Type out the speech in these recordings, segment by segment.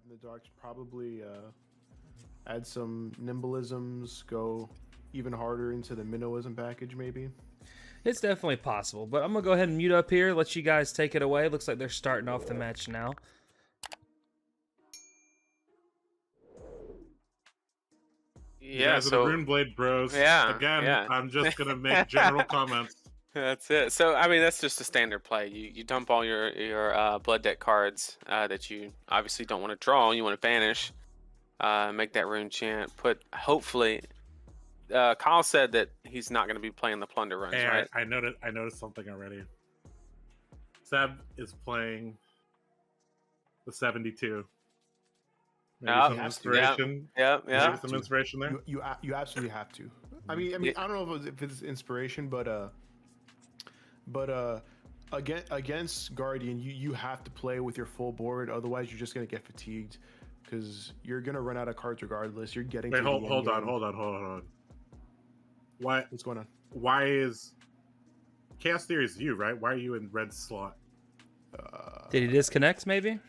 in the darks. Probably add some nimbleisms. Go even harder into the minnowism package, maybe. It's definitely possible, but I'm gonna go ahead and mute up here. Let you guys take it away. Looks like they're starting off the match now. You Yeah, guys are the so Runeblade bros. yeah, Again, yeah. I'm just gonna make general comments. That's it. So I mean, that's just a standard play. You dump all your blood deck cards that you obviously don't want to draw. You want to banish. Make that rune chant. Hopefully. Kyle said that he's not going to be playing the plunder runs, Hey, right? I noticed something already. Seb is playing the 72. Maybe some inspiration. Yeah. Maybe some inspiration there. You absolutely have to. I mean, I don't know if it's inspiration, but against Guardian, you have to play with your full board. Otherwise, you're just gonna get fatigued because you're gonna run out of cards regardless. You're getting. Wait, hold on. What's going on? Why is Chaos Theory is you, right? Why are you in red slot? Did he disconnect? Maybe.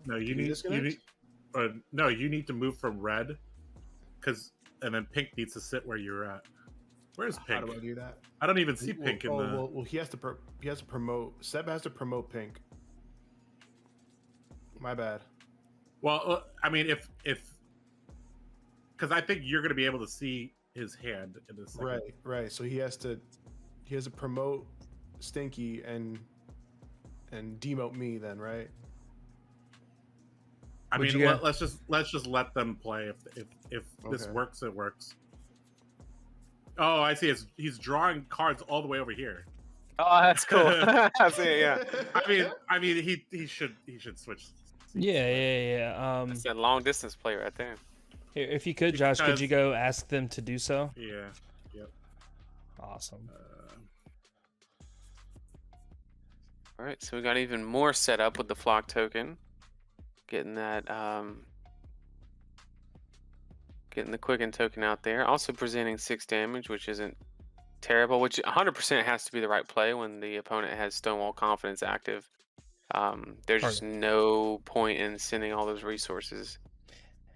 No, you need to move from red, and then Pink needs to sit where you're at. Where's Pink? How do I do that? I don't even see Pink in the. Well, he has to promote. Seb has to promote Pink. My bad. Well, I mean, if because I think you're going to be able to see his hand in this. Right. So he has to promote Stinky and demote me then, right? I mean, let's just let them play. If this works, it works. Oh, I see. He's drawing cards all the way over here. Oh, that's cool. I see it, yeah. I mean, he should switch. Yeah. That's a long distance play right there. Here, if you could, Josh, could you go ask them to do so? Yeah. Yep. Awesome. All right, so we got even more set up with the Flock token. Getting that, getting the Quicken token out there. Also presenting 6 damage, which isn't terrible, which 100% has to be the right play when the opponent has Stonewall Confidence active. There's just no point in sending all those resources.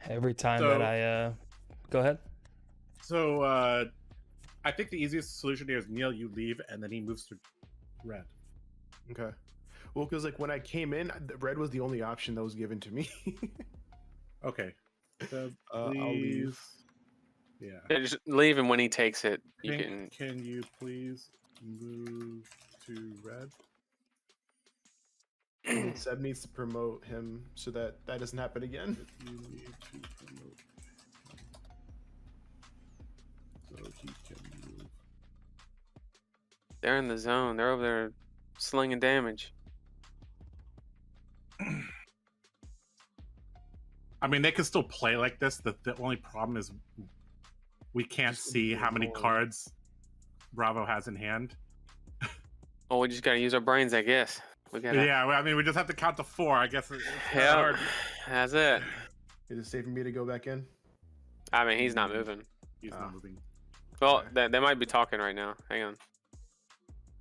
Every time that I go ahead. So I think the easiest solution here is Neil, you leave, and then he moves to red. Okay. Well, because like when I came in, red was the only option that was given to me. Okay. I'll leave. Yeah. Just leave him when he takes it. You Pink, can you please move to red? Seb needs to promote him so that doesn't happen again. You need to promote so he can move. They're in the zone. They're over there slinging damage. I mean, they can still play like this. The only problem is we can't see how many cards Bravo has in hand. Well, we just gotta use our brains, I guess. Yeah, I mean, we just have to count to 4. I guess it's hard. That's it. Is it safe for me to go back in? I mean, he's not moving. He's not moving. Well, they might be talking right now. Hang on.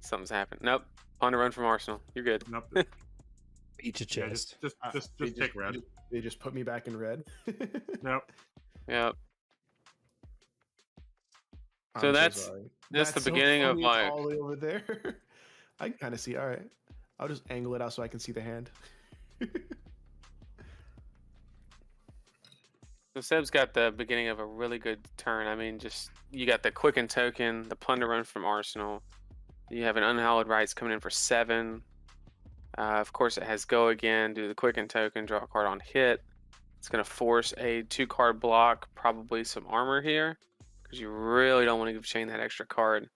Something's happened. Nope. On the run from Arsenal. You're good. Nope. Eat your chest. Just take red. They just put me back in red. Nope. Yep. So that's the beginning of like all the way over there. I can kind of see. All right, I'll just angle it out so I can see the hand. So Seb's got the beginning of a really good turn. I mean, just you got the Quicken token, the Plunder run from Arsenal. You have an Unhallowed Rites coming in for 7. Of course, it has Go again. Do the Quicken token, draw a card on hit. It's going to force a 2-card block, probably some armor here, because you really don't want to give Chane that extra card.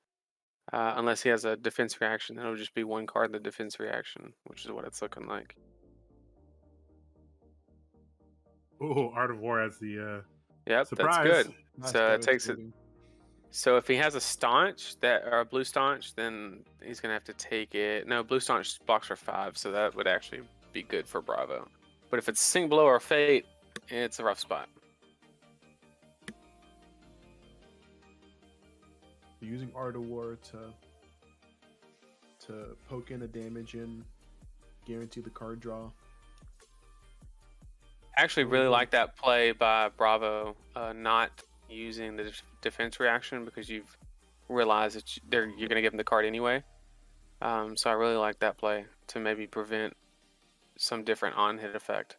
Unless he has a defense reaction, then it'll just be 1 card in the defense reaction, which is what it's looking like. Oh, Art of War has the yep, surprise. That's good. So it takes it. So if he has a staunch or a blue staunch, then he's gonna have to take it. No, blue staunch blocks for 5, so that would actually be good for Bravo. But if it's Sing Blow or Fate, it's a rough spot. Using Art of War to poke in the damage and guarantee the card draw. actually really like that play by Bravo, not using the defense reaction because you've realized that you're going to give him the card anyway. So I really like that play to maybe prevent some different on-hit effect.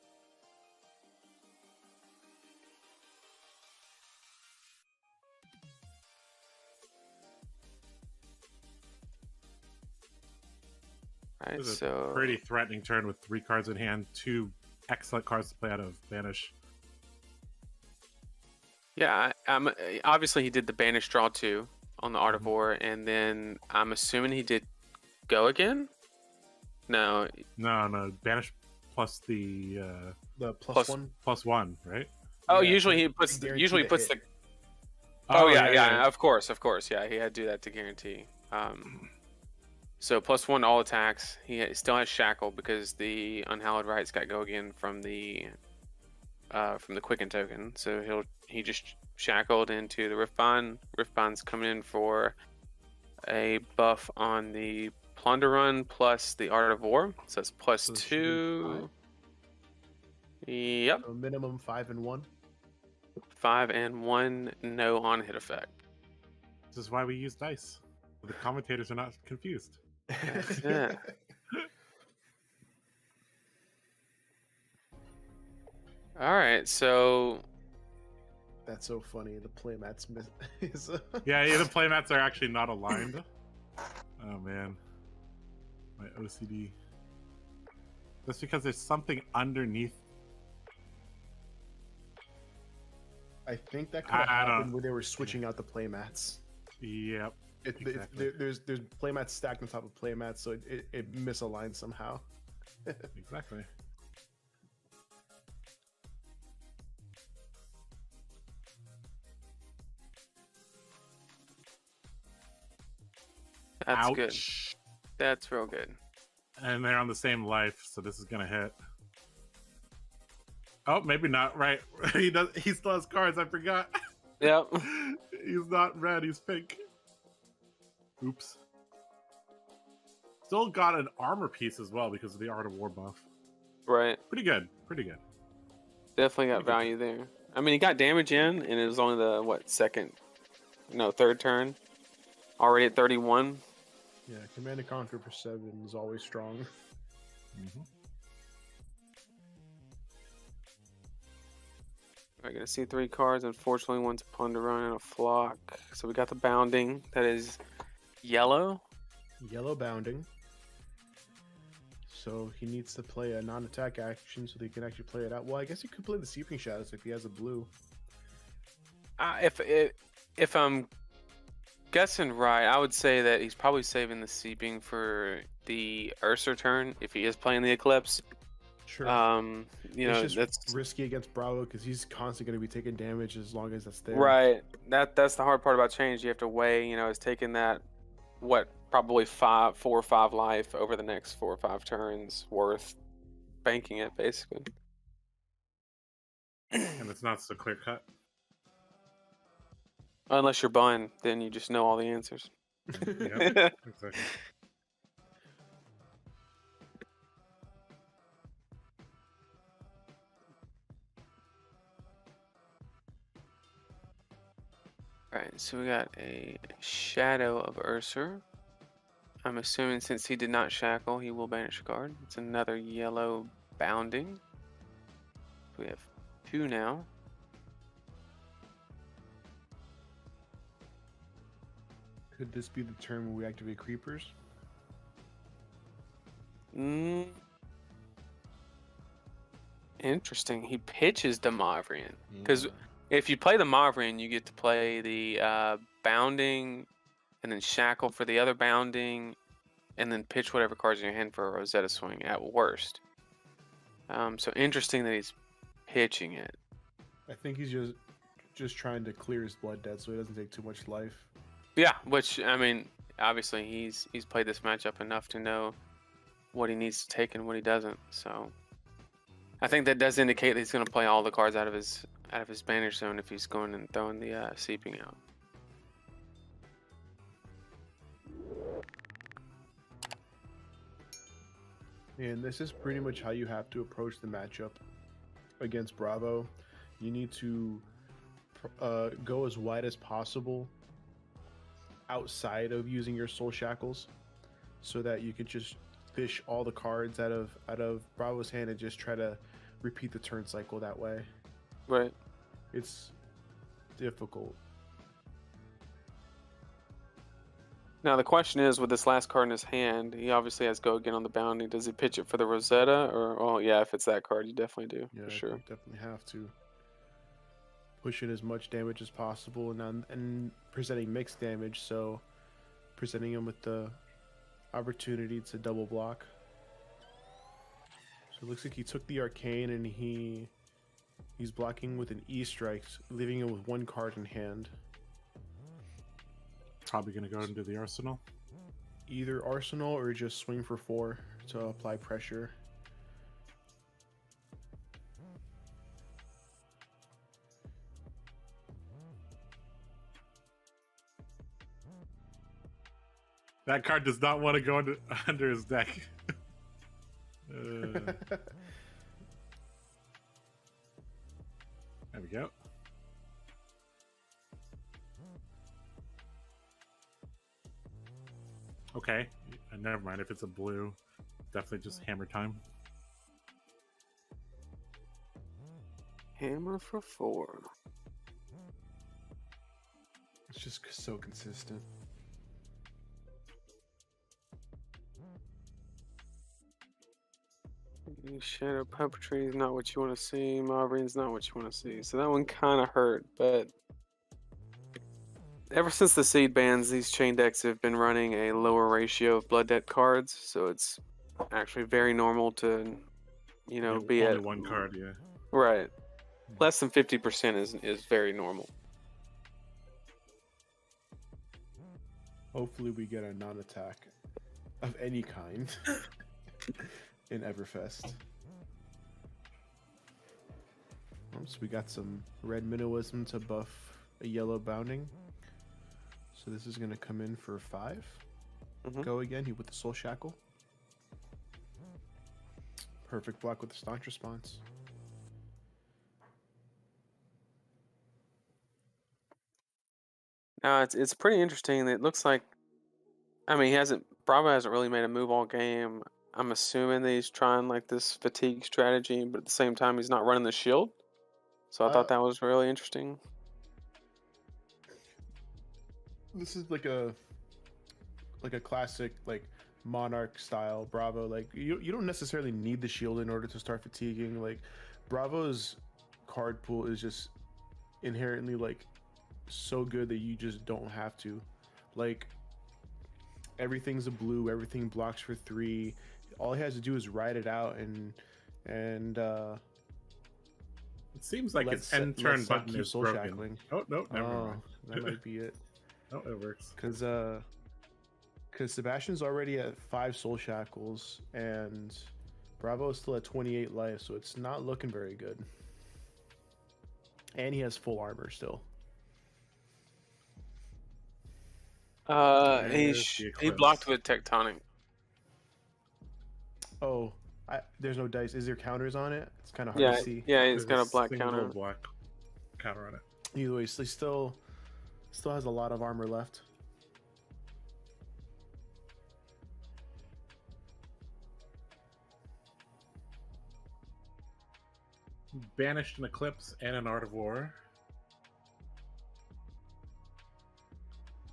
Right, This is so a pretty threatening turn with 3 cards in hand, 2 excellent cards to play out of Banish. yeah, I'm obviously he did the banish draw too on the Art of War, and then I'm assuming he did go again. No, No, Banish plus the plus one. +1, right? oh, Yeah, usually he to puts guarantee usually the puts hit. the. Oh, yeah, of course, yeah, he had to do that to guarantee. So +1 all attacks. Still has shackle because the unhallowed rights got go again from the quicken token. So he just shackled into the Riftbind. Riftbind's coming in for a buff on the Plunder Run plus the Art of War. So it's +2. Yep. So minimum 5 and 1. 5 and 1, no on hit effect. This is why we use dice. So the commentators are not confused. Yeah. All right, so That's so funny. The playmats is Yeah, the playmats are actually not aligned. Oh man, my OCD. That's because there's something underneath. I think that could have I don't- happened where they were switching out the playmats. Yep. Exactly. There's playmats stacked on top of playmats, so it misaligned somehow. Exactly. that's Ouch. good. That's real good. And they're on the same life, so this is gonna hit. Oh, maybe not. Right. He still has cards. I forgot. Yep. He's not red. He's pink. Oops. Still got an armor piece as well because of the Art of War buff. Right. Pretty good. Pretty good. Definitely got value there. I mean, he got damage in, and it was only the third turn. Already at 31. Yeah, Command and Conquer for 7 is always strong. Mm-hmm. We're gonna see 3 cards. Unfortunately, one's a Plunder Run and a Flock. So we got the Bounding. That is yellow. Yellow bounding. So he needs to play a non-attack action so that he can actually play it out. Well, I guess he could play the Seeping Shadows if he has a blue. If I'm guessing right, I would say that he's probably saving the Seeping for the Ursa turn if he is playing the Eclipse. Sure. It's that's risky against Bravo because he's constantly going to be taking damage as long as that's there. Right. That's the hard part about change. You have to weigh. Is taking that probably 4 or 5 life over the next 4 or 5 turns worth banking it basically. And it's not so clear cut. Unless you're Bun, then you just know all the answers. Yeah, exactly. Alright, so we got a Shadow of Ursa. I'm assuming since he did not shackle, he will banish a card. It's another yellow bounding. We have 2 now. Could this be the turn where we activate creepers? Interesting. He pitches the Mavrian. Because if you play the Mavrian, you get to play the bounding and then shackle for the other bounding and then pitch whatever cards in your hand for a Rosetta Swing at worst. So interesting that he's pitching it. I think he's just trying to clear his blood debt so he doesn't take too much life. Yeah, which, I mean, obviously he's played this matchup enough to know what he needs to take and what he doesn't. So I think that does indicate that he's going to play all the cards out of his banish zone if he's going and throwing the Seeping out. And this is pretty much how you have to approach the matchup. against Bravo, you need to go as wide as possible outside of using your soul shackles, so that you can just fish all the cards out of Bravo's hand and just try to repeat the turn cycle that way. Right. It's difficult. Now the question is, with this last card in his hand, he obviously has go again on the bounty. Does he pitch it for the Rosetta, or oh yeah, if it's that card, you definitely do Yeah, for sure. you definitely have to push in as much damage as possible, and presenting mixed damage, so presenting him with the opportunity to double block. So it looks like he took the arcane and he's blocking with an E strike, leaving him with one card in hand. Probably gonna go into the arsenal. Either arsenal or just swing for 4 to apply pressure. That card does not want to go under his deck. There we go. Okay, never mind. If it's a blue, definitely just hammer time. Hammer for 4. It's just so consistent. Shadow Puppetry is not what you want to see. Maverine's not what you want to see. So that one kind of hurt, but ever since the seed bans, these chain decks have been running a lower ratio of blood debt cards, so it's actually very normal to, you know, Yeah, be only at one card. Yeah. right. Less than 50% is very normal. Hopefully we get a non-attack of any kind in Everfest. So we got some red minnowism to buff a yellow bounding. So this is going to come in for 5. Go again, he with the soul shackle. Perfect block with the staunch response. Now it's pretty interesting. It looks like, I mean, Bravo hasn't really made a move all game. I'm assuming that he's trying like this fatigue strategy, but at the same time, he's not running the shield. So I thought that was really interesting. This is like a classic like Monarch style Bravo. Like you don't necessarily need the shield in order to start fatiguing. Like Bravo's card pool is just inherently like so good that you just don't have to. Like everything's a blue, everything blocks for 3. All he has to do is ride it out and It seems like his end turn button is broken. Shackling. Oh no, never mind. That might be it. Oh, it works. Because Sebastian's already at 5 soul shackles and Bravo is still at 28 life, so it's not looking very good. And he has full armor still. He blocked with Tectonic. Oh, there's no dice. Is there counters on it? It's kind of hard to see. Yeah, he's got a black counter. Black counter on it. Either way, he still has a lot of armor left. Banished an Eclipse and an Art of War.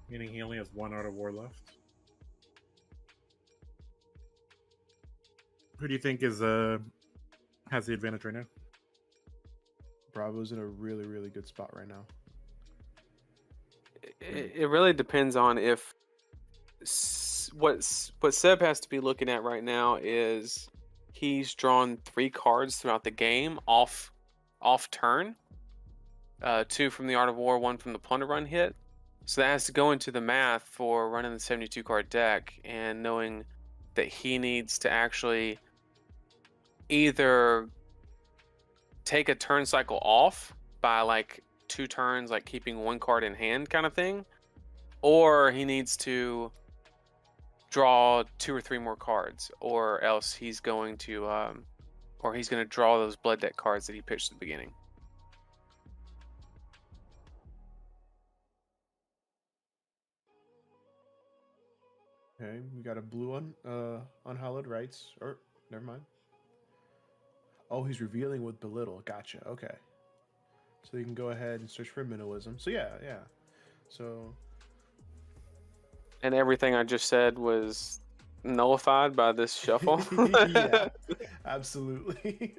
Meaning he only has 1 Art of War left. Who do you think has the advantage right now? Bravo's in a really, really good spot right now. It really depends on if what Seb has to be looking at right now is he's drawn 3 cards throughout the game off turn. 2 from the Art of War, 1 from the Plunder Run hit. So that has to go into the math for running the 72 card deck and knowing that he needs to actually either take a turn cycle off by like 2 turns, like keeping 1 card in hand kind of thing, or he needs to draw 2 or 3 more cards, or else he's going to or he's going to draw those blood debt cards that he pitched at the beginning. Okay, we got a blue one. Unhallowed rights. Or never mind. Oh, he's revealing with belittle. Gotcha. Okay. So you can go ahead and search for minnowism. So yeah. So And everything I just said was nullified by this shuffle. yeah, absolutely.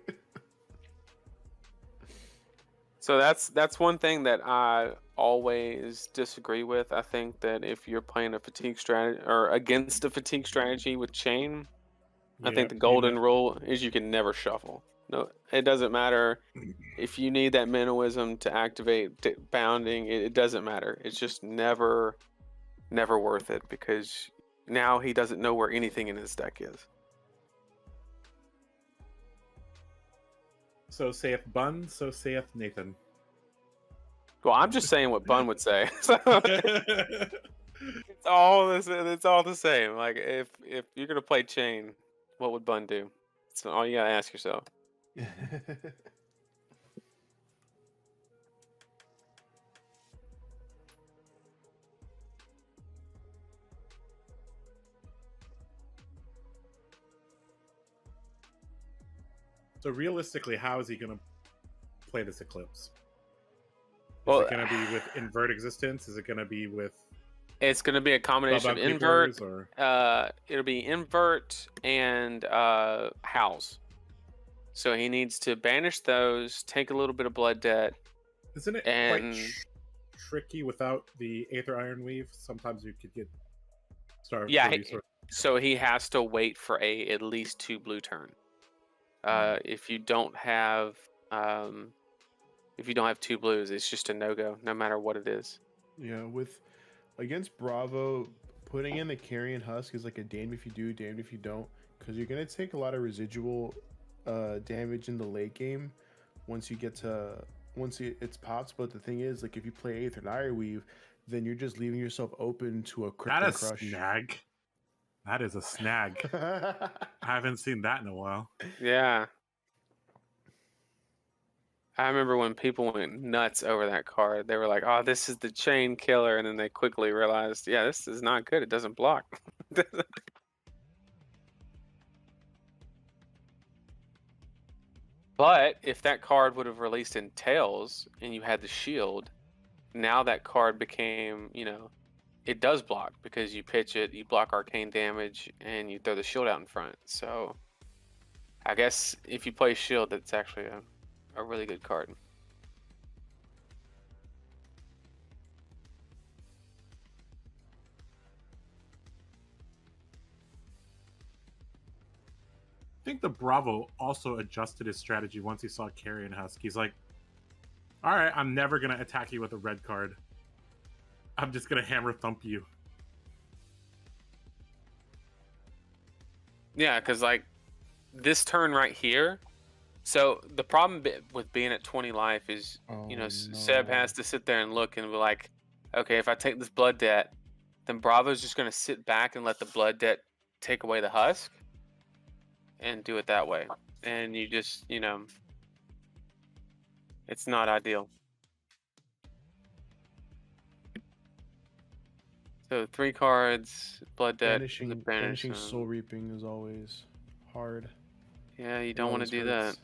So that's one thing that I always disagree with. I think that if you're playing a fatigue strategy or against a fatigue strategy with Chane, I think the golden rule is you can never shuffle. No, it doesn't matter if you need that minnowism to activate bounding. It doesn't matter. It's just never worth it, because now he doesn't know where anything in his deck is. So saith Bun, so saith Nathan. Well, I'm just saying what Bun would say. So it's all this. It's all the same. Like if you're gonna play Chane, what would Bun do? That's all you gotta ask yourself. So realistically, how is he going to play this Eclipse? Well, is it going to be with invert existence? Is it going to be with? It's going to be a combination of invert. Or... it'll be invert and howls. So he needs to banish those, take a little bit of blood debt. Isn't it quite tricky without the Aether Iron Weave? Sometimes you could get starved. Yeah, so he has to wait for at least 2 blue turn. If you don't have 2 blues, it's just a no-go, no matter what it is. Yeah, against Bravo, putting in the Carrion Husk is like a damned if you do, damned if you don't, because you're gonna take a lot of residual damage in the late game once it's pops. But the thing is, like, if you play Aether Iron Weave, then you're just leaving yourself open to a Crypto Crush. Snag. That is a snag. I haven't seen that in a while. Yeah. I remember when people went nuts over that card. They were like, oh, this is the Chane killer. And then they quickly realized, yeah, this is not good. It doesn't block. But if that card would have released in Tails and you had the shield, now that card became, it does block, because you pitch it, you block arcane damage, and you throw the shield out in front. So I guess if you play shield, that's actually a really good card. I think the Bravo also adjusted his strategy once he saw Carrion Husk. He's like, all right, I'm never going to attack you with a red card. I'm just going to hammer thump you. Yeah, because like this turn right here. So the problem with being at 20 life is, Seb has to sit there and look and be like, okay, if I take this blood debt, then Bravo's just going to sit back and let the blood debt take away the husk and do it that way. And you just, it's not ideal. So 3 cards, blood debt, banishing Soul Reaping is always hard. Yeah, you don't want to do that.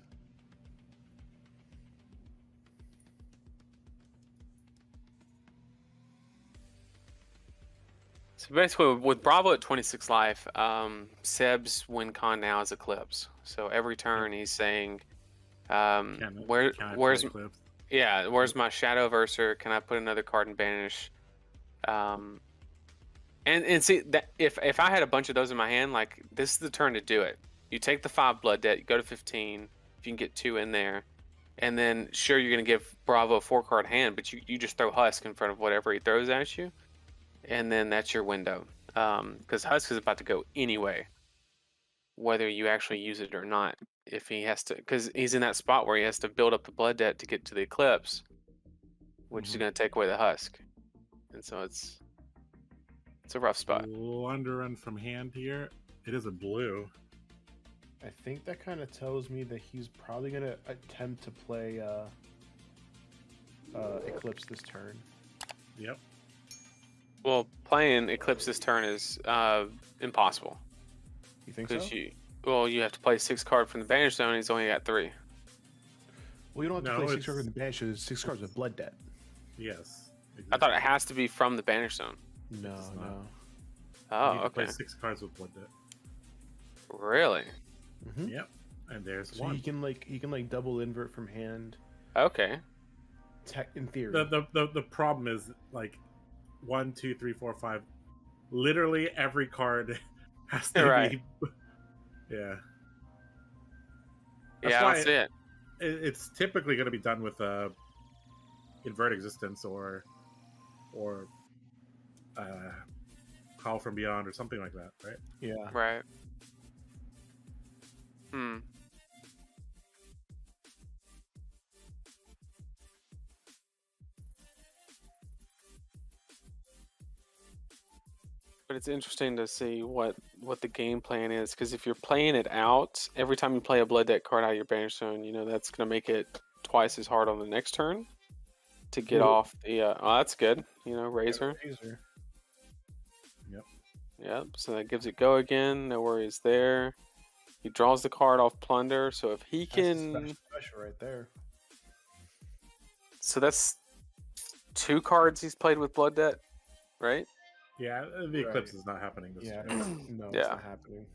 So basically, with Bravo at 26 life, Seb's win con now is Eclipse. So every turn he's saying, where's my Shadow Verser? Can I put another card in banish? And see that if I had a bunch of those in my hand, like, this is the turn to do it. You take the 5 blood debt, you go to 15. If you can get 2 in there, and then sure, you're gonna give Bravo a 4-card hand, but you just throw Husk in front of whatever he throws at you, and then that's your window. Because Husk is about to go anyway, whether you actually use it or not. If he has to, because he's in that spot where he has to build up the blood debt to get to the Eclipse, which is gonna take away the Husk, and so it's a rough spot. Blunder run from hand here. It is a blue. I think that kind of tells me that he's probably gonna attempt to play Eclipse this turn. Yep. Well, playing Eclipse this turn is impossible. You think so? You have to play 6 cards from the Banish Zone. He's only got 3. Well, you don't have to No, play 6 cards it's- with the Banish. There's 6 cards with Blood Debt. Yes. I thought it has to be from the Banish Zone. No, It's not. no. Oh, You need to play okay. 6 cards with Blood Debt. Really? Mm-hmm. Yep. And there's So one. you can like double invert from hand. Okay. In theory. The problem is like 1, 2, 3, 4, 5. Literally every card has to Right. be. Yeah. Yeah, I why don't see it. It's typically going to be done with Invert Existence or Call from Beyond or something like that, right? Yeah. Right. Hmm. But it's interesting to see what the game plan is, because if you're playing it out, every time you play a Blood Debt card out of your Banish Zone, you know that's going to make it twice as hard on the next turn to get Ooh. off the. Oh, that's good. You know, Razor. Razor. Yep. So that gives it go again. No worries there. He draws the card off Plunder. So if he That's can, special right there. so that's 2 cards he's played with Blood Debt, right? Yeah, the Eclipse Right. is not happening this Yeah. turn. No, it's Yeah. not happening.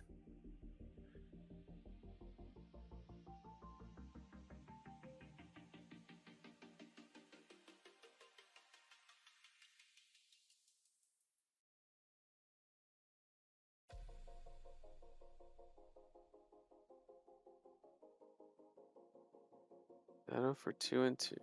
Nano for 2 and 2.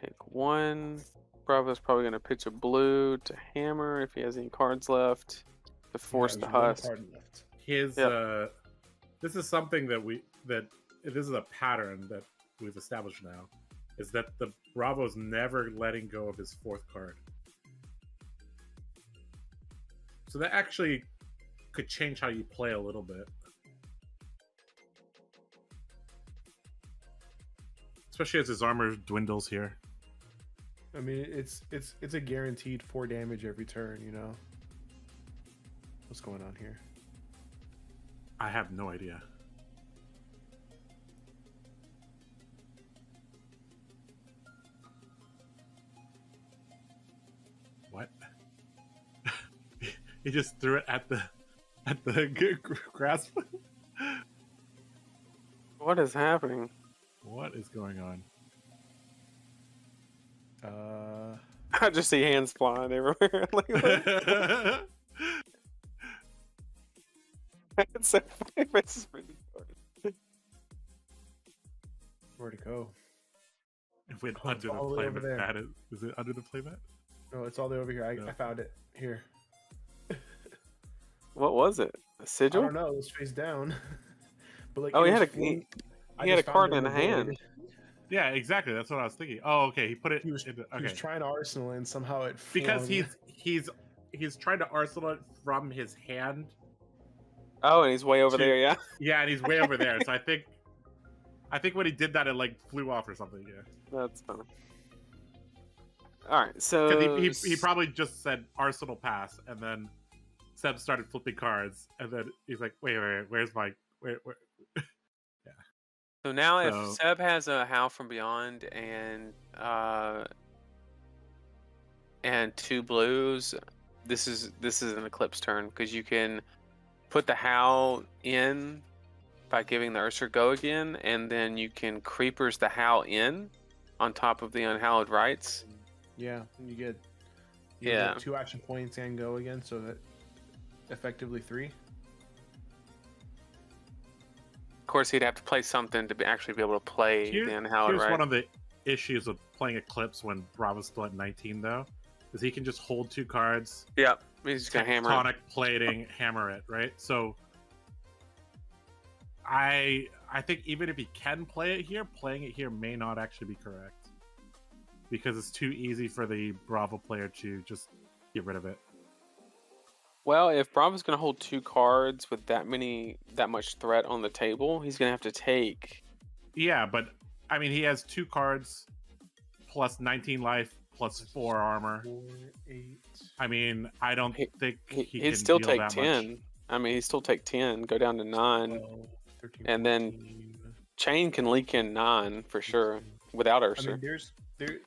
Pick 1. Bravo's probably going to pitch a blue to hammer if he has any cards left to force the Yeah, there's one husk. card left. His Yep. This is something that this is a pattern that we've established now, is that the Bravo's never letting go of his 4th card. So that actually could change how you play a little bit. Especially as his armor dwindles here. I mean, it's a guaranteed 4 damage every turn. You know. What's going on here? I have no idea. What? He just threw it at the grass. What is happening? What is going on? I just see hands flying everywhere. Like, what? It's so funny. This is really funny. Where'd it go? If we Oh, under the all the way over playmat there. mat, is it under the playmat? No, it's all the way over here. No. I found it here. What was it? A I sigil? don't know. It was face down. But like, Oh, it he was had a floating- I he had a just found card it in the the hand. void. Yeah, exactly. That's what I was thinking. Oh, okay. He put it. He was into, He was okay. trying to arsenal and somehow it Because flung. he's trying to arsenal it from his hand. Oh, and he's way over To- there. Yeah. Yeah, and he's way over there. So I think when he did that, it like flew off or something. Yeah. That's funny. All right, so Because he probably just said Arsenal pass, and then Seb started flipping cards, and then he's like, wait, where's my where? So now, if So- Seb has a Howl from Beyond and 2 blues, this is an Eclipse turn, because you can put the Howl in by giving the Ursa go again, and then you can Creepers the Howl in on top of the Unhallowed Rites. Yeah, you get Yeah. 2 action points and go again, so that effectively 3. Of course, he'd have to play something to actually be able to play the Unhallowed Here's Rites. one of the issues with playing Eclipse when Bravo's still at 19, though, is he can just hold 2 cards, Yep, he's just gonna hammer. it. tectonic plating, hammer it, right? So I think even if he can play it here, playing it here may not actually be correct, because it's too easy for the Bravo player to just get rid of it. Well, if Bravo's going to hold 2 cards with that much threat on the table, he's going to have to take. Yeah, but I mean, he has 2 cards plus 19 life plus 4 armor. 4, 8. I mean, I don't think he He'd can still deal take that 10. much. I mean, he'd still take 10, go down to 9. 12, 13, And then 14. Chane can leak in 9 for sure without I Ursa. mean,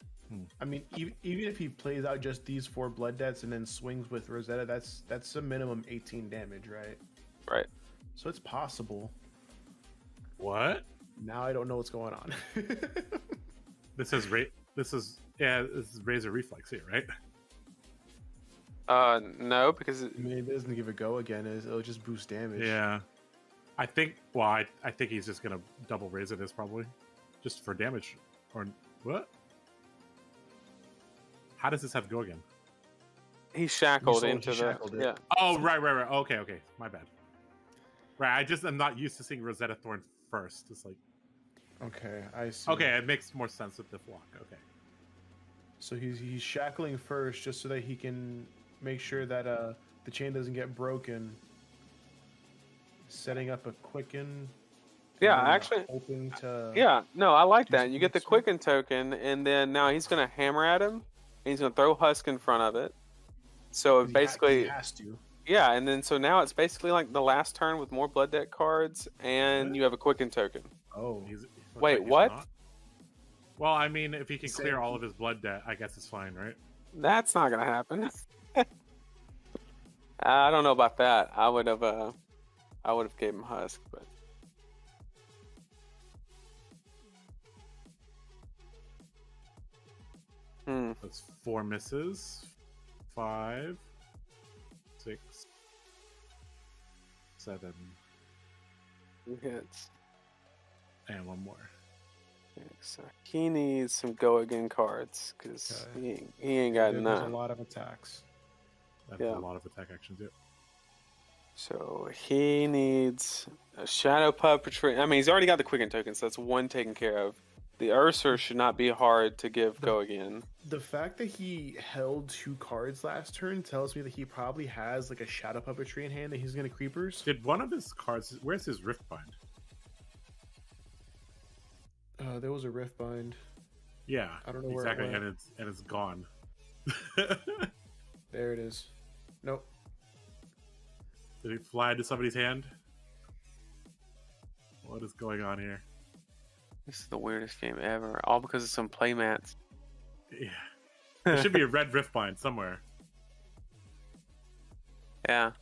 I mean, even if he plays out just these 4 blood debts and then swings with Rosetta, that's a minimum 18 damage, right? Right. So it's possible. What? Now I don't know what's going on. This is this is Razor Reflex here, right? No, because I mean, it doesn't give a go again. It'll just boost damage. Yeah. I think. Well, I think he's just gonna double Razor this probably, just for damage. Or what? How does this have to go again? he's shackled You into the shackled it. yeah. Oh, right. Okay. My bad. Right, I'm not used to seeing Rosetta Thorn first. It's like, Okay, I see. okay, it makes more sense with the flock. Okay. So he's shackling first just so that he can make sure that the chain doesn't get broken. Setting up a quicken. Yeah, and then actually, hoping to. yeah. No, I like do that. You get the something smart. quicken token, and then now he's gonna hammer at him. And he's gonna throw Husk in front of it. So it 'Cause basically, he has to. yeah. And then so now it's basically like the last turn with more blood deck cards, and you have a quicken token. Oh, Looks Wait, like he's what? not. Well, I mean, if he can Same. clear all of his blood debt, I guess it's fine, right? That's not gonna happen. I don't know about that. I would have gave him Husk, but That's 4 misses. 5, 6, 7, he hits. and 1 more. So he needs some go again cards because Okay. he ain't got there's a none. lot of attacks. That's Yeah. a lot of attack actions. Yep. So he needs a shadow puppetry. I mean, he's already got the quicken token, so that's 1 taken care of. The Ursa should not be hard to give go again. The fact that he held 2 cards last turn tells me that he probably has like a shadow puppetry in hand that he's gonna creepers. Did one of his cards? Where's his Riftbind? There was a rift bind. Yeah, I don't know where exactly, it went. and it's gone. There it is. Nope. Did it fly into somebody's hand? What is going on here? This is the weirdest game ever, all because of some playmats. Yeah, there should be a red Riftbind somewhere. Yeah.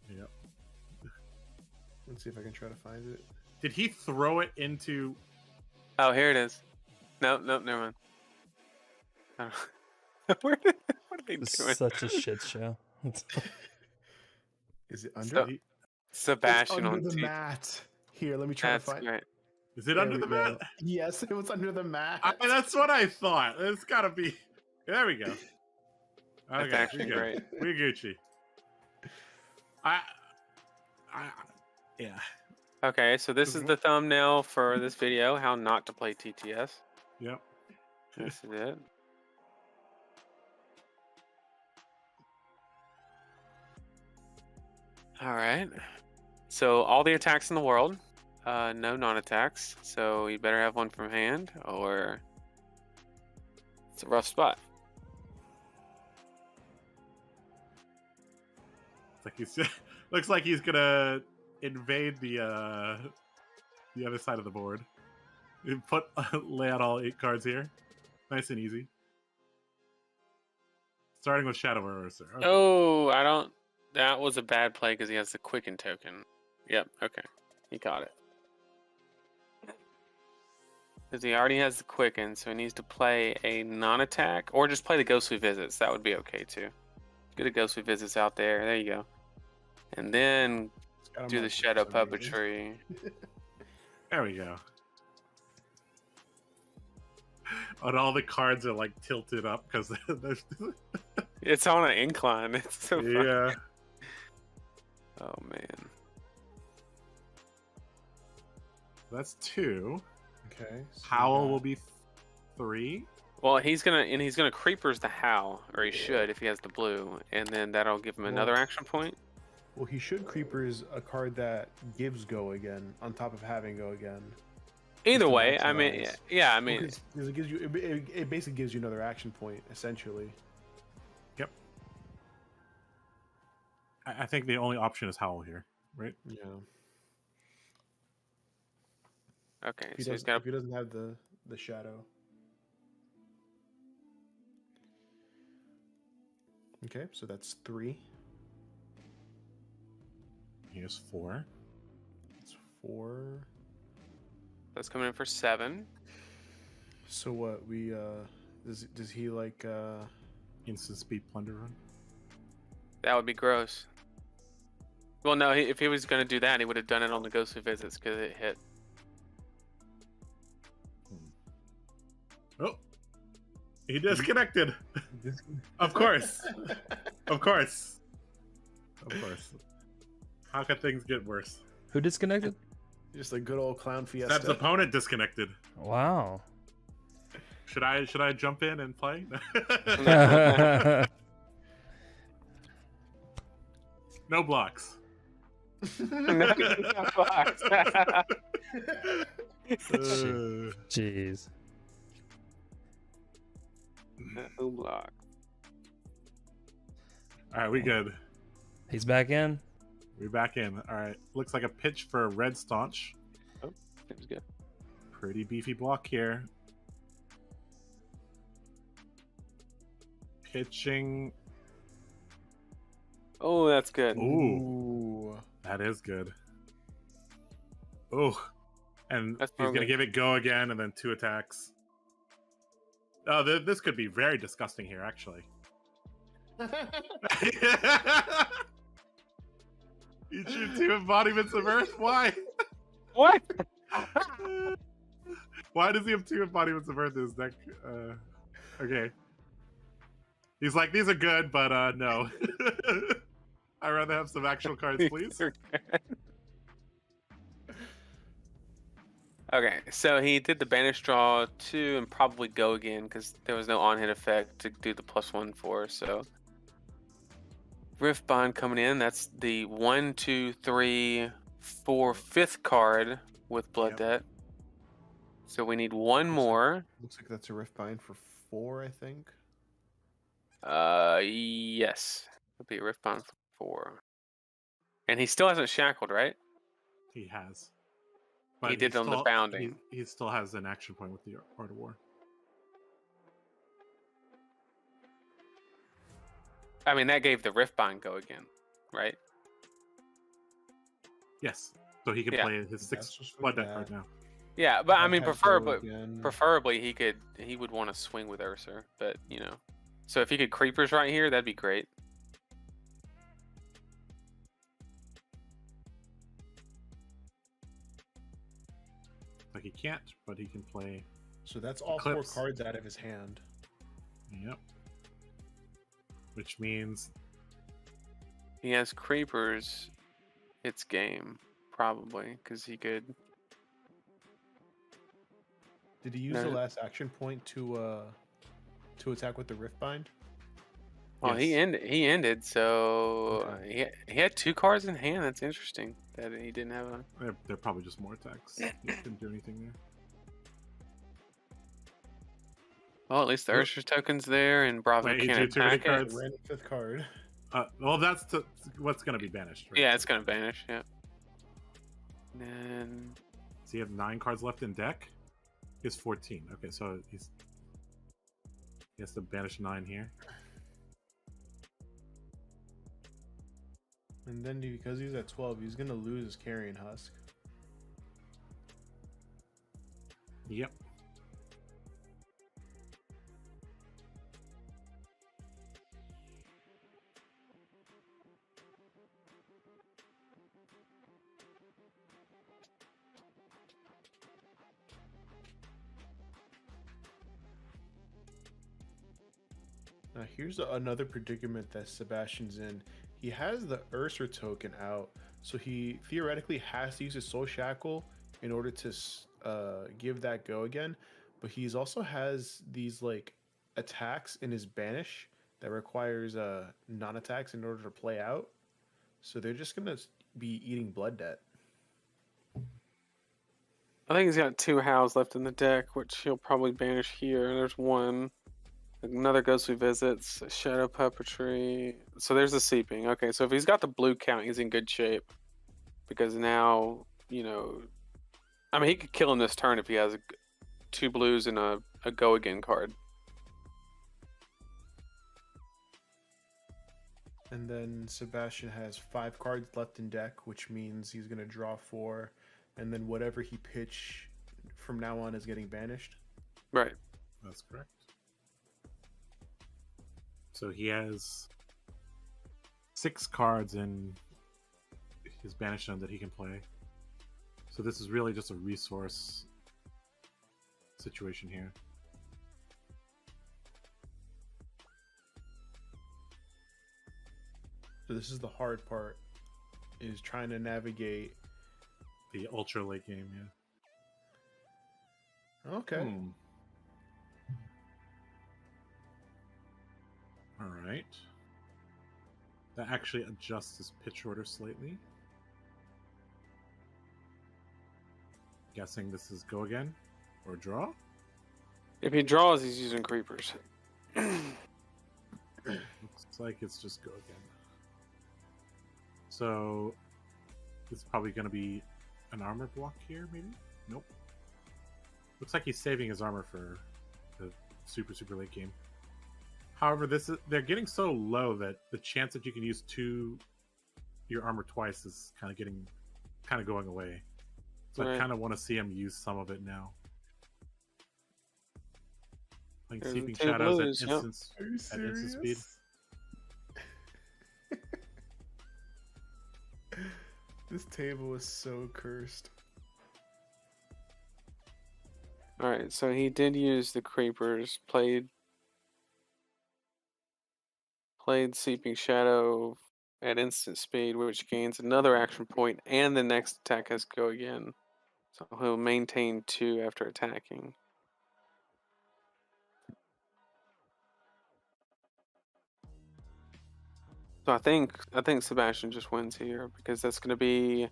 Yep. Let's see if I can try to find it. Did he throw it into? Oh, here it is. Nope, never mind. I don't- what are they It's doing? such a shit show. Is it under? So- It's Sebastian under on the T. mat. Here, let me try That's to find. great. Is it There under we the go. mat? Yes, it was under the mat. That's what I thought. It's got to be. There we go. That's Okay, actually we're good. great. We're Gucci. Yeah. Okay, so this is the thumbnail for this video: how not to play TTS. Yep. This is it. All right. So all the attacks in the world, no non-attacks. So you better have one from hand, or it's a rough spot. It's like he's looks like he's gonna invade the other side of the board. You lay out all 8 cards here, nice and easy. Starting with Shadow Ursa. Okay. Oh, I don't. That was a bad play because he has the quicken token. Yep. Okay, he caught it. Because he already has the quicken, so he needs to play a non-attack or just play the Ghostly Visits. That would be okay too. Get a Ghostly Visits out there. There you go. And then It's got him do on the for Shadow some reason. Puppetry. There we go. And all the cards are like tilted up because there's. It's on an incline. It's so funny. Yeah. Oh man. That's 2. Okay. So we Powell got will be 3. Well, he's gonna creepers the Howl, or he should if he has the blue, and then that'll give him another action point. Well, he should creepers a card that gives go again on top of having go again. Either to way, I mean, maximize. yeah, I Well, mean, 'cause it gives you it basically gives you another action point essentially. Yep. I think the only option is Howl here, right? Yeah. okay. If he, So he's doesn't, got if he doesn't have the shadow. Okay, so that's 3. He has 4. That's 4. that's coming in for 7. So what we does he like Instant speed plunder run. That would be gross. Well, no, if he was gonna do that, he would have done it on the ghostly visits because it hit. Oh, he disconnected. Of course. Of course. Of course. How could things get worse? Who disconnected? just a good old clown fiesta? Seb's opponent disconnected. Wow. Should I jump in and play? No blocks. Jeez. Who block? All right, we good. He's back in. We back in. All right. Looks like a pitch for Red Staunch. Oh, seems good. Pretty beefy block here. Pitching. Oh, that's good. Ooh, that is good. Oh, and That's he's gonna probably- give it go again, and then 2 attacks. Oh, this could be very disgusting here, actually. You choose 2 embodiments of Earth. Why? What? Why does he have 2 embodiments of Earth in his deck? Okay. He's like, these are good, but no. I'd rather have some actual cards, please. Okay, so he did the banish draw 2 and probably go again because there was no on-hit effect to do the +1 for. So Rift Bond coming in. That's the 1, 2, 3, 4, 5th card with Blood Yep. Debt. So we need one more. Looks like that's a rift bind for 4, I think. Yes, it'll be a Rift Bond for 4. And he still hasn't shackled, right? He has. He did on the still- bounding. He still has an action point with the Art of War. I mean, that gave the Rift Bond go again, right? Yes. So he can Yeah. play his That's 6 just blood like debt card that. now. Yeah, but I mean, Have go preferably, again. preferably he would want to swing with Ursa, but you know, so if he could creepers right here, that'd be great. Like he can't, but he can play. So that's all Eclipse. 4 cards out of his hand. Yep. Which means He has creepers. It's game probably because he could. Did he use No. the last action point to attack with the rift bind? Well, he Yes. ended. So he had 2 cards in hand. That's interesting that he didn't have a. they're probably just more attacks. He didn't do anything there. Well, at least the Ursa token's there, and Bravo Wait, he can't drew too many attack it. cards. Random 5th card. Well, that's what's going to be banished. Right? Yeah, it's gonna vanish. Yeah. And then Does he have 9 cards left in deck? He has 14. Okay, so he has to banish 9 here. And then because he's at 12, he's gonna lose his carrion husk. Yep. Now here's another predicament that Sebastian's in. He has the Ursa token out, so he theoretically has to use his Soul Shackle in order to give that go again. but he's also has these like attacks in his banish that requires non-attacks in order to play out. So they're just gonna be eating blood debt. I think he's got 2 howls left in the deck, which he'll probably banish here. There's one. Another ghostly visits, shadow puppetry. So there's the seeping. Okay, so if he's got the blue count, he's in good shape. Because now, you know, I mean, he could kill him this turn if he has 2 blues and a go again card. And then Sebastian has 5 cards left in deck, which means he's gonna draw 4, and then whatever he pitch from now on is getting banished. Right. That's correct. So he has 6 cards in his banished zone that he can play. So this is really just a resource situation here. So this is the hard part, is trying to navigate. The ultra late game, yeah. Okay. All right. That actually adjusts his pitch order slightly. Guessing this is go again or draw. If he draws, he's using creepers. Looks like it's just go again. So it's probably going to be an armor block here, maybe? Nope. Looks like he's saving his armor for the super late game. However, they're getting so low that the chance that you can use your armor twice is kind of going away. So Right. I kind of want to see him use some of it now. Like There's Seeping 2 Shadows blues, at yep. Are you instant speed. serious? This table is so cursed. Alright, so he did use the creepers, played Seeping Shadow at instant speed, which gains another action point, and the next attack has to go again. So he'll maintain 2 after attacking. So I think Sebastian just wins here, because that's going to be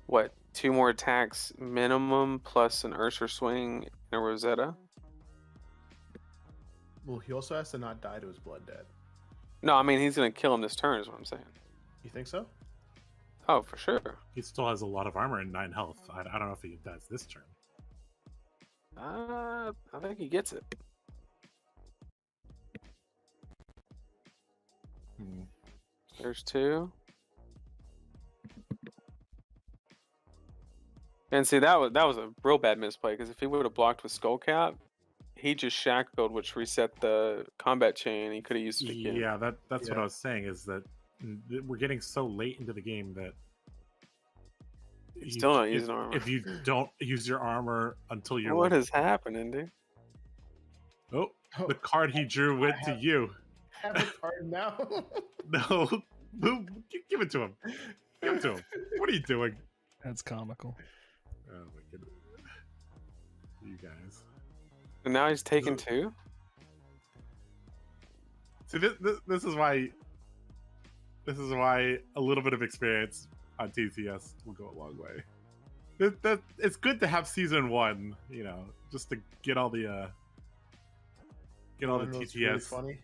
what, 2 more attacks minimum plus an Ursher swing and a Rosetta. Well, he also has to not die to his blood debt. No, I mean he's going to kill him this turn is what I'm saying. You think so? Oh, for sure. He still has a lot of armor and 9 health. I don't know if he does this turn. I think he gets it. There's 2. And see, that was a real bad misplay, because if he would have blocked with Skullcap, he just shackled, which reset the combat chain. He could have used it again. Yeah, that's what Yeah. I was saying, is that we're getting so late into the game that He's still not using armor. If you don't use your armor until you're What like, is happening, dude? oh, the card he drew went to you. Have a card now. No, give it to him. Give it to him. What are you doing? That's comical. Oh my goodness, you guys. And now he's taking 2? See, this is why a little bit of experience on TCS will go a long way. It's good to have season 1, you know, just to get all the What's really TCS funny?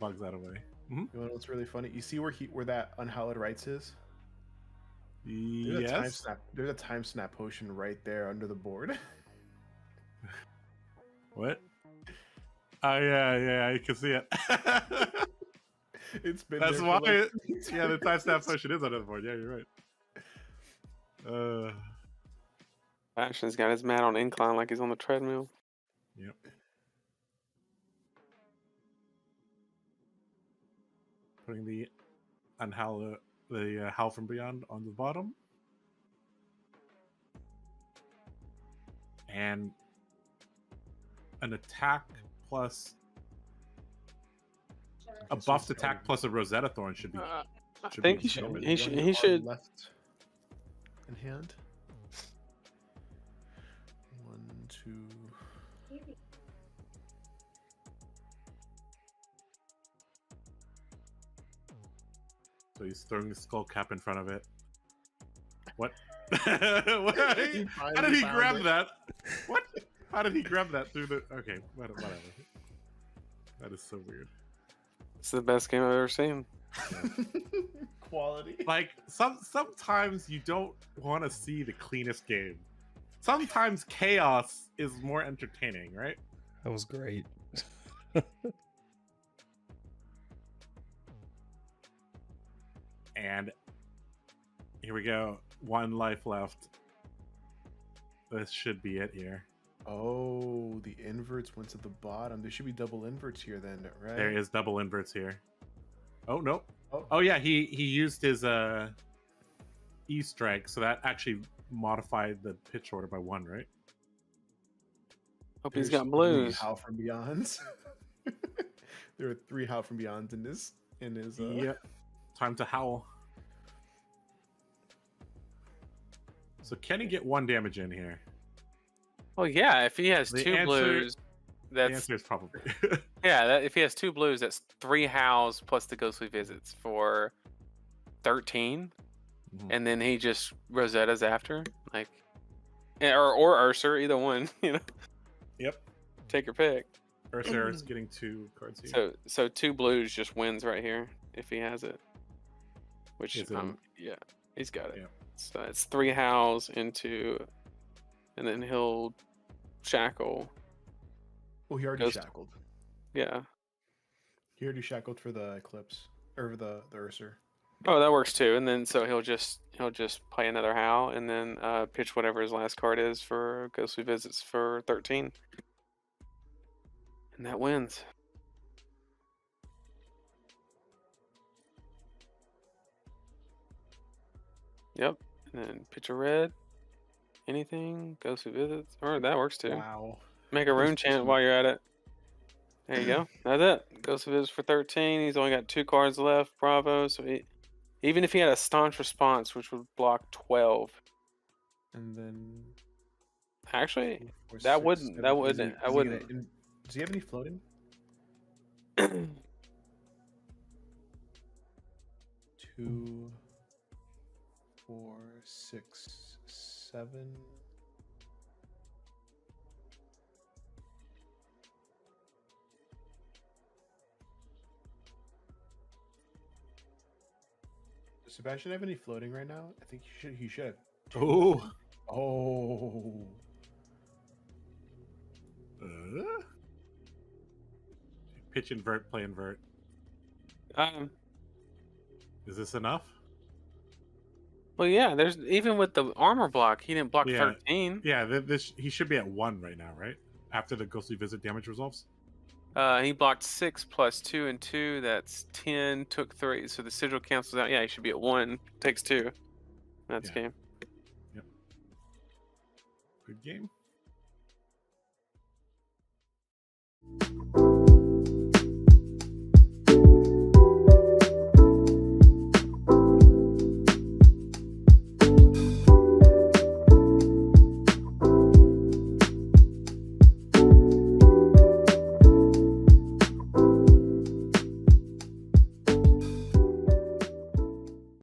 bugs out of the way. You know what's really funny? You see where that unhallowed rights is? Yes. There's a time snap potion right there under the board. What? Oh yeah, I can see it. It's been That's there why. for Yeah, the time snap potion is under the board. Yeah, you're right. Sebastian's got his mat on incline like he's on the treadmill. Yep. Putting the Howl from Beyond on the bottom. And an attack plus a buffed attack plus a Rosetta Thorn should be. I Should think be he should. common. He should. One He card should. left in hand. 1, 2, So he's throwing the skull cap in front of it. What? What? How did he grab that? What? How did he grab that through the? Okay, whatever. That is so weird. It's the best game I've ever seen. Quality. Like sometimes you don't want to see the cleanest game. Sometimes chaos is more entertaining, right? That was great. And here we go. 1 life left. This should be it here. Oh, the inverts went to the bottom. There should be double inverts here then, right? There is double inverts here. Oh no. Oh. Oh yeah, he used his E-strike, so that actually modified the pitch order by 1, right? Hope he's There's got blues. 3 How from Beyonds. There are 3 How from Beyonds in his. Yep. Time to howl. So can he get 1 damage in here? Well, yeah, if he has The 2 answer- blues, The that's answer is probably. yeah. If he has 2 blues, that's 3 howls plus the ghostly visits for 13, Mhm. and then he just Rosetta's after, like, or Ursa, either one. You know, Yep. take your pick. Ursa is getting 2 cards here. So 2 blues just wins right here if he has it. Which Is it- yeah, he's got it. Yeah. So it's 3 howls into, and then he'll shackle. Oh, he already Ghost. shackled. Yeah. He already shackled for the Eclipse. Or the Ursa. Oh, that works too. And then so he'll just play another howl and then pitch whatever his last card is for ghostly visits for 13. And that wins. Yep. And then pitch a red. Anything. Ghostly visits. Or that works too. Wow. Make a rune That's chant awesome. while you're at it. There you go. That's it. Ghostly visits for 13. He's only got 2 cards left. Bravo. So even if he had a staunch response, which would block 12. And then. Actually, 4, that 6, wouldn't- 7. that Is wouldn't- he- I is he wouldn't. gonna does he have any floating? 2, 4, 6, 7. Does Sebastian have any floating right now? I think he should have. Oh. Oh. Pitch invert, play invert. Is this enough? Well, yeah. There's even with the armor block, he didn't block Yeah. 13. Yeah, this he should be at 1 right now, right? After the ghostly visit damage resolves. He blocked 6 plus 2 and 2. That's 10. Took 3. So the sigil cancels out. Yeah, he should be at 1. Takes 2. That's Yeah. game. Good game.